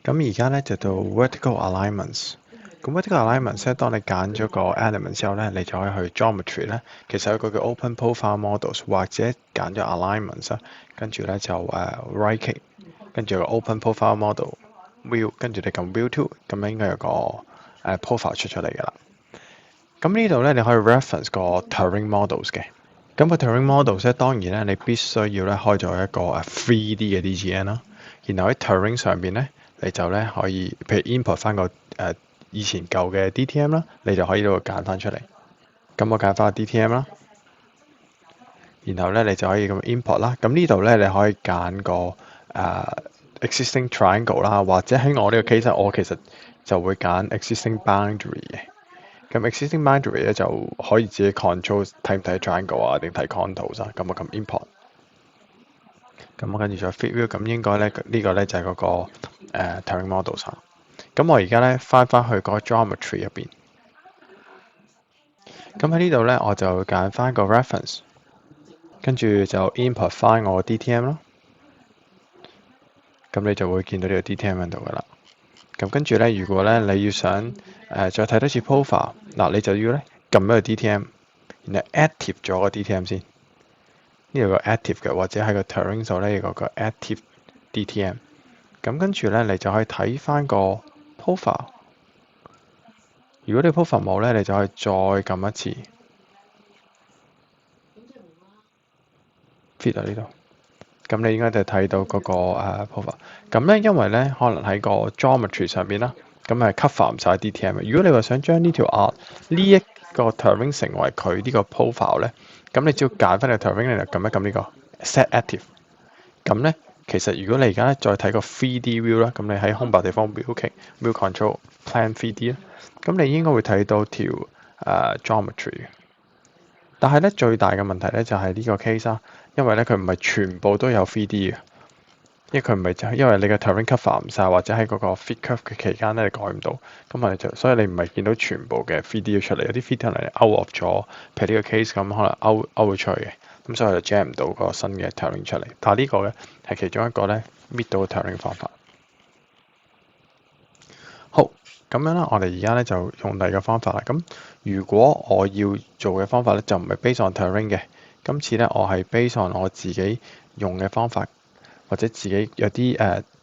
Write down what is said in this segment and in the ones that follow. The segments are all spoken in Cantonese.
咁而家咧就到 vertical alignments。咁 vertical alignments 咧，當你揀咗個 element 之後咧，你就可以去 geometry 咧。其實有個叫 open profile models，或者揀咗 alignments 啦，跟住咧就right click，跟住有個 open profile model view，跟住你撳 view to，咁樣應該有個profile 出嚟㗎啦。咁呢度咧你可以 reference 個 terrain models 嘅。咁個 terrain models 咧，當然咧你必須要咧開咗一個3D 嘅 DGN 啦，然後喺 terrain 上邊咧，你就咧可以譬如 import 翻個以前舊嘅 DTM 啦，你就可以呢度揀翻出嚟。咁我揀翻個 DTM 啦，然後咧你就可以咁 import 啦。咁呢度咧你可以揀個existing triangle 啦，或者喺我呢個 case 我其實就會揀 existing boundary 嘅。咁 existing boundary 咧就可以自己 control 睇唔睇 triangle 啊，定睇 contours 啊。咁我撳 import。咁我跟住再 fit view，咁應該咧呢個咧就係嗰個terrain models。咁我而家咧翻去嗰個 geometry 入邊。咁喺呢度咧我就揀翻個 reference，跟住就 import 翻我 DTM 咯。咁你就會見到呢個 DTM 喺度噶啦。咁跟住咧，如果咧你要想再睇多次 profile，嗱你就要咧撳一個 DTM，然後 active 咗個 DTM 先。呢度個 active 嘅，或者喺個 terrain 度咧有個 active DTM。咁跟住咧，你就可以睇翻個 profile。如果你 profile 冇咧，你就可以再撳一次 fit 到呢度。咁你應該就睇到嗰個profile。咁咧，因為咧可能喺個 geometry 上邊啦，咁係 cover 唔晒 DTM。如果你話想將呢條呢一個 terrain 成為佢呢個 profile 咧，咁你只要揀翻個 terrain，你就撳一撳呢個 set active。咁咧，其實如果你而家咧再睇個 3D view 啦，咁你喺空白地方 view click，view control plan 3D 啦，咁你應該會睇到條geometry。但係咧最大嘅問題咧就係呢個 case 啦，因為咧佢唔係全部都有 3D 嘅，因為佢唔係因為你嘅 terrain cover 唔晒，或者喺嗰個 fit curve 嘅期間咧你改唔到，咁啊就所以你唔係見到全部嘅 3D 出嚟，有啲 3D 可能 out of 咗，譬如呢個 case 咁可能 out 咗出去嘅，咁所以就 jam 唔到個新嘅 terrain 出嚟。但係呢個咧係其中一個咧搣到個 terrain 方法。好，咁樣啦，我哋而家咧就用第二個方法啦。咁如果我要做嘅方法咧就唔係 based on terrain 嘅，今次咧我係 based on 我自己用嘅方法，或者自己有啲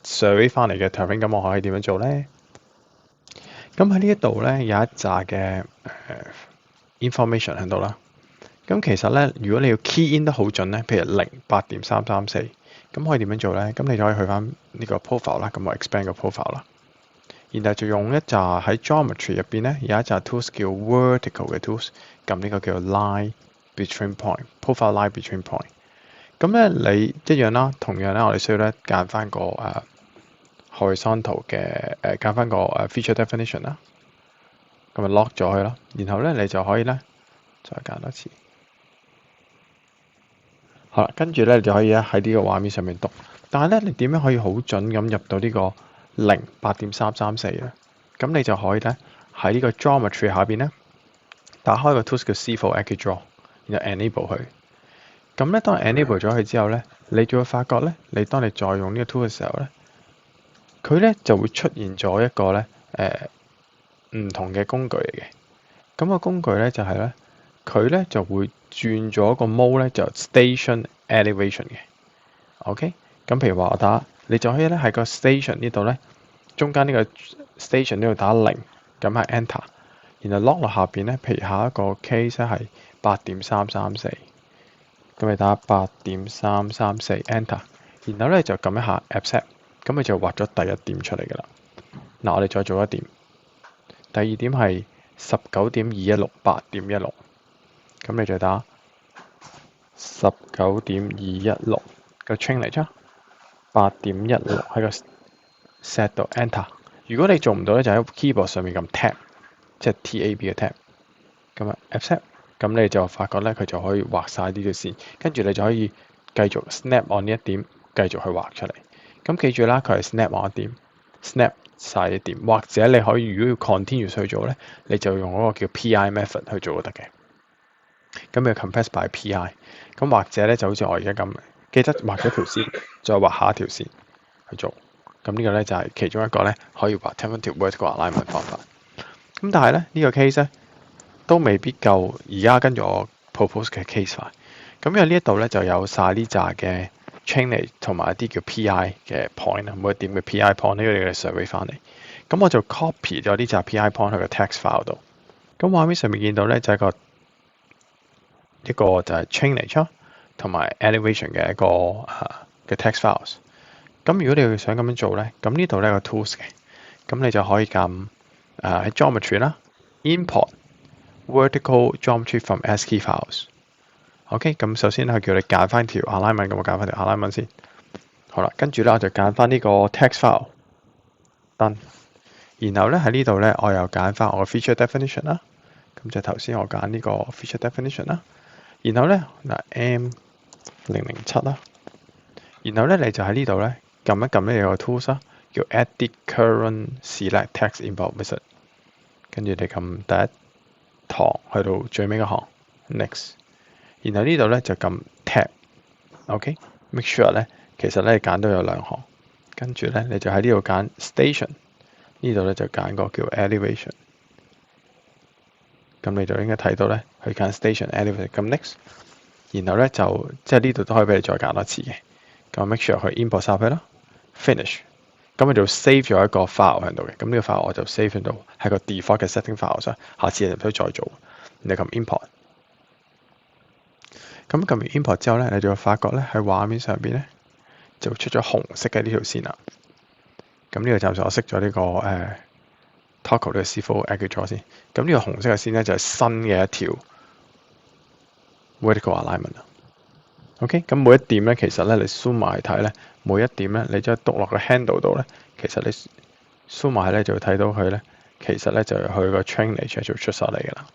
survey 翻嚟嘅 terrain，咁我可以點樣做咧？咁喺呢一度咧有一紮嘅information 喺度啦。咁其實咧，如果你要 key in 得好準咧，譬如08.334，咁可以點樣做咧？咁你就可以去翻呢個 profile 啦，咁我 expand 個 profile 啦。然後就用一紮喺 geometry 入邊咧有一紮 tools 叫 vertical 嘅 tools，撳呢個叫 line between point，profile line between point。咁咧你一樣啦，同樣咧我哋需要咧揀翻個horizontal 嘅揀翻個feature definition 啦，咁咪 lock 咗佢啦。然後咧你就可以咧再揀多次。好啦，跟住咧你就可以咧喺呢個畫面上面讀。但係咧你點樣可以好準咁入到呢個08.334咧？咁你就可以咧喺呢個 geometry 下邊咧打開個 tools 叫 C4 ArchiDraw，然後 enable 佢。咁咧當 enable 咗佢之後咧，你就會發覺咧，你當你再用呢個 tool 嘅時候咧，佢咧就會出現咗一個咧唔同嘅工具嚟嘅。咁個工具咧就係咧，佢咧就會轉咗個 mode 咧就 station elevation 嘅。OK，咁譬如話我打，你就可以咧喺個 station 呢度咧，中間呢個 station 呢度打0，咁係 enter，然後 lock 落下邊咧，譬如下一個 case 係8.334，咁你打8.334 enter，然後咧就撳一下 accept，咁佢就畫咗第一點出嚟㗎啦。嗱，我哋再做一點，第二點係19.216，8.16，咁你就打19.216個 chain 嚟啫，8.16喺個 set 度 enter。如果你做唔到咧，就喺 keyboard 上面撳 tab， 即係 tab 嘅 tab， 咁啊 accept， 咁你就發覺咧佢就可以畫晒呢條線，跟住你就可以繼續 snap on 呢一點，繼續去畫出嚟。咁記住啦，佢係 snap on 一點 ，snap 晒一點，或者你可以如果要 continue 去做咧，你就用嗰個叫 PI method 去做都得嘅。咁要 compress by PI， 咁或者咧就好似我而家咁，記得畫咗條線，再畫下一條線去做。咁呢個咧就係其中一個咧可以畫 Temperature Vertical Alignment 方法。咁但係咧呢個 case 咧都未必夠而家跟住我 propose 嘅 case 快。咁因為呢一度咧就有晒呢扎嘅 chainage 同埋一啲叫 PI 嘅 point 啊，每一點嘅 PI point 呢個你嘅 survey 翻嚟。咁我就 copy 咗呢扎 PI point 去個 text file 度。咁畫面上面見到咧就係一個就係 chainage 同埋 elevation 嘅一個嘅 text files。咁如果你想咁樣做咧，咁呢度咧有個 tools 嘅，咁你就可以撳喺 geometry 啦 ，import vertical geometry from ASCII files。OK，咁首先佢叫你揀翻條 alignment，咁我揀翻條 alignment 先。好啦，跟住咧我就揀翻呢個 text file done。然後咧喺呢度咧我又揀翻我嘅 feature definition 啦。咁就頭先我揀呢個 feature definition 啦。然後咧嗱 M007啦。然後咧你就喺呢度咧撳一撳呢個 tools 啦，叫 edit current select text import method。跟住你撳第一行去到最尾嗰行 next。然後呢度咧就撳 tab。OK，make sure 咧其實咧揀到有兩行。跟住咧你就喺呢度揀 station。呢度咧就揀個叫 elevation。咁你就應該睇到咧，去揀 station elevation。咁 next，然後咧就即係呢度都可以俾你再揀多次嘅。咁 make sure 去 import 晒佢啦 ，finish。咁佢就 save 咗一個 file 喺度嘅。咁呢個 file 我就 save 喺度，係個 default 嘅 setting file 上。下次你唔需要再做。你撳 import。咁撳完 import 之後咧，你就會發覺咧喺畫面上邊咧就出咗紅色嘅呢條線啦。咁呢個暫時我熄咗呢個Taco 呢個師傅 edit 咗先。咁呢個紅色嘅線咧就係新嘅一條 vertical alignment 啦。OK，咁每一點咧，其實咧你 zoom 埋睇咧，每一點咧，你將篤落個 handle 度咧，其實你 zoom 埋咧就會睇到佢咧，其實咧就係佢個 chainage 就出晒嚟㗎啦。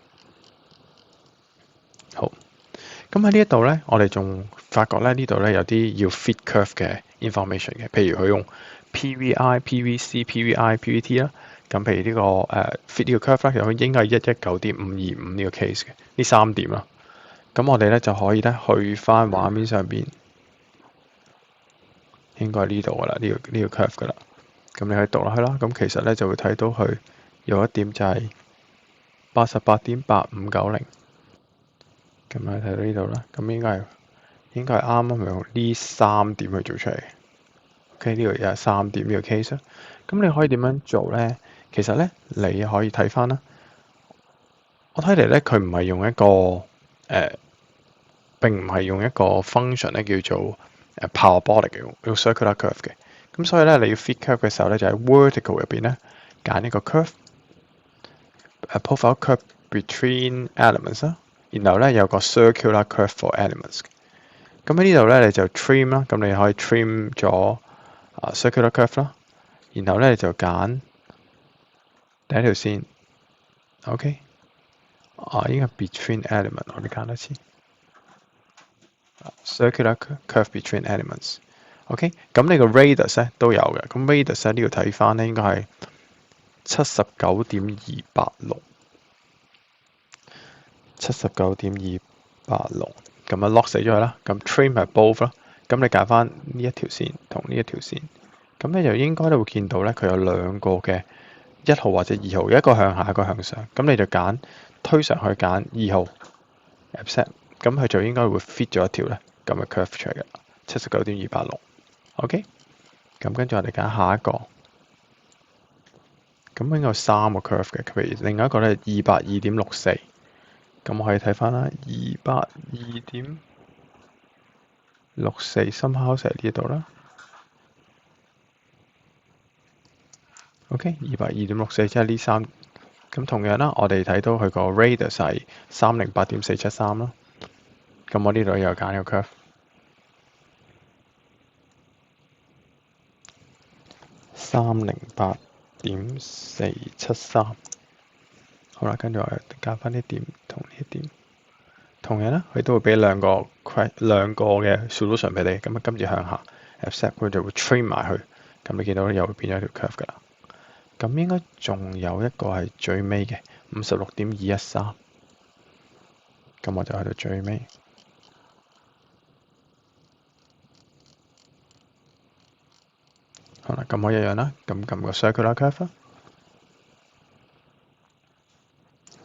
好，咁喺呢一度咧，我哋仲發覺咧呢度咧有啲要 fit curve 嘅 information 嘅，譬如佢用 PVI、PVC、PVI、PVT 啦。咁譬如呢個fit 呢個 curve 咧，其實佢應該係119.525呢個 case 嘅，呢3點啦。咁我哋咧就可以咧去翻畫面上邊，應該係呢度噶啦，呢個 curve 噶啦。咁你可以讀落去啦。咁其實咧就會睇到佢有一點就係88.8590。咁你睇到呢度啦。咁應該係啱啱用呢3點去做出嚟。OK，呢度有3點呢個 case 啦。咁你可以點樣做咧？其實咧你可以睇翻啦。我睇嚟咧，佢唔係用一個並唔係用一個 function 咧叫做parabolic 嘅，用 circular curve 嘅。咁所以咧，你要 fit curve 嘅時候咧，就喺 vertical 入邊咧揀呢個 curve，profile curve between elements 啦。然後咧有個 circular curve for elements。咁喺呢度咧你就 trim 啦，咁你可以 trim 咗circular curve 啦。然後咧就揀第一條線 ，OK， 應該 between element， 我哋揀多次。circular curve between elements。OK， 咁你個 radius 咧都有嘅。咁 radius 呢度睇翻咧，應該係79.286，咁啊 lock 死咗佢啦。咁 trim 係 both 啦。咁你揀翻呢一條線同呢一條線，咁你就應該都會見到咧，佢有兩個嘅1號或者2號，一個向下，一個向上。咁你就推上去揀2號 accept， 咁佢就應該會 fit 咗一條咧咁嘅 curve 出嚟嘅，79.286。OK， 咁跟住我哋揀下一個，咁應該有3個 curve 嘅，譬如另外一個咧282.64，咁我可以睇翻啦，282.64 somehow 喺呢度啦。OK， 282.64即係呢3，咁同樣啦，我哋睇到佢個 radius 係308.473啦。咁我呢度又揀個 curve。308.473，好啦，跟住我加翻啲點同呢一點，同樣咧，佢都會俾兩個嘅 solution 俾你，咁啊跟住向下 accept 佢就會 trim 埋去，咁你見到又會變咗條 curve 噶啦。咁應該仲有一個係最尾嘅56.213，咁我就去到最尾。好啦，咁我一樣啦，咁撳個 circular curve 啦。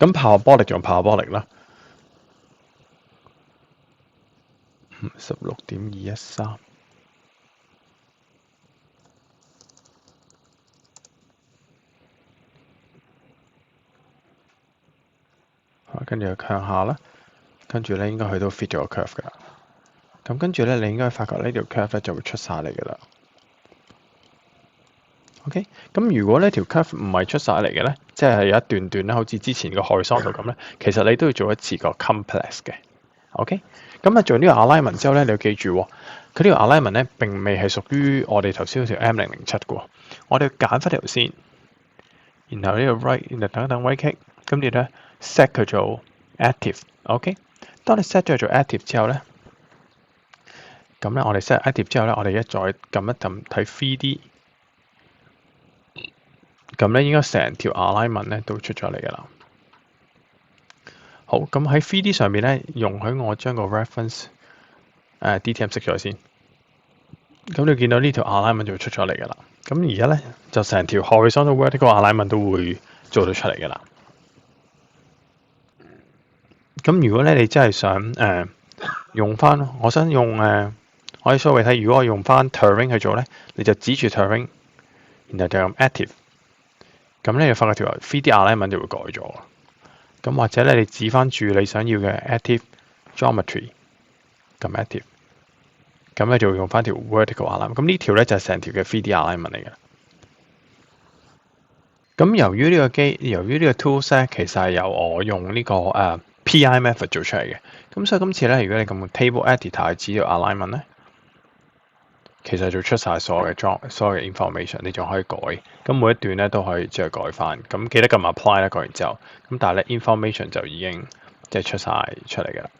咁 parabolic 用 parabolic 啦，56.213。跟住向下啦，跟住咧應該去到 fit 咗個 curve 噶啦。咁跟住咧，你應該發覺呢條 curve 咧就會出晒嚟噶啦。OK，咁如果呢條 curve 唔係出晒嚟嘅咧，即係有一段段咧，好似之前個 horizontal 咁咧，其實你都要做一次個 complex 嘅。OK，咁啊做呢個 alignment 之後咧，你要記住，佢呢個 alignment 咧並未係屬於我哋頭先嗰條 M007嘅喎。我哋要揀翻條線，然後呢個 right，然後等一等 right click，跟住咧 set 佢做 active。OK，當你 set 咗做 active 之後咧，咁咧我哋 set active 之後咧，我哋一再撳一撳睇 3D。咁咧應該成條 alignment 咧都出咗嚟㗎啦。好，咁喺 3D 上面咧，容許我將個 reference DTM 熄咗先。咁你見到呢條 alignment 就會出咗嚟㗎啦。咁而家咧就成條 horizontal vertical alignment 都會做到出嚟㗎啦。咁如果咧你真係想用翻，我想用我哋所謂睇，如果我用翻 terrain 去做咧，你就指住 terrain，然後就用 active。咁咧，你發覺條 3D alignment 就會改咗。咁或者咧，你指翻住你想要嘅 active geometry，咁 active，咁咧就會用翻條 vertical alignment。咁呢條咧就係成條嘅 3D alignment 嚟嘅。咁由於呢個 tools 咧，其實係由我用呢個PI method 做出嚟嘅。咁所以今次咧，如果你咁 table editor 指條 alignment 咧，其實就出晒所有嘅 information，你仲可以改，咁每一段咧都可以再改翻。咁記得撳 apply 咧，改完之後，咁但係咧 information 就已經即係出晒出嚟嘅啦。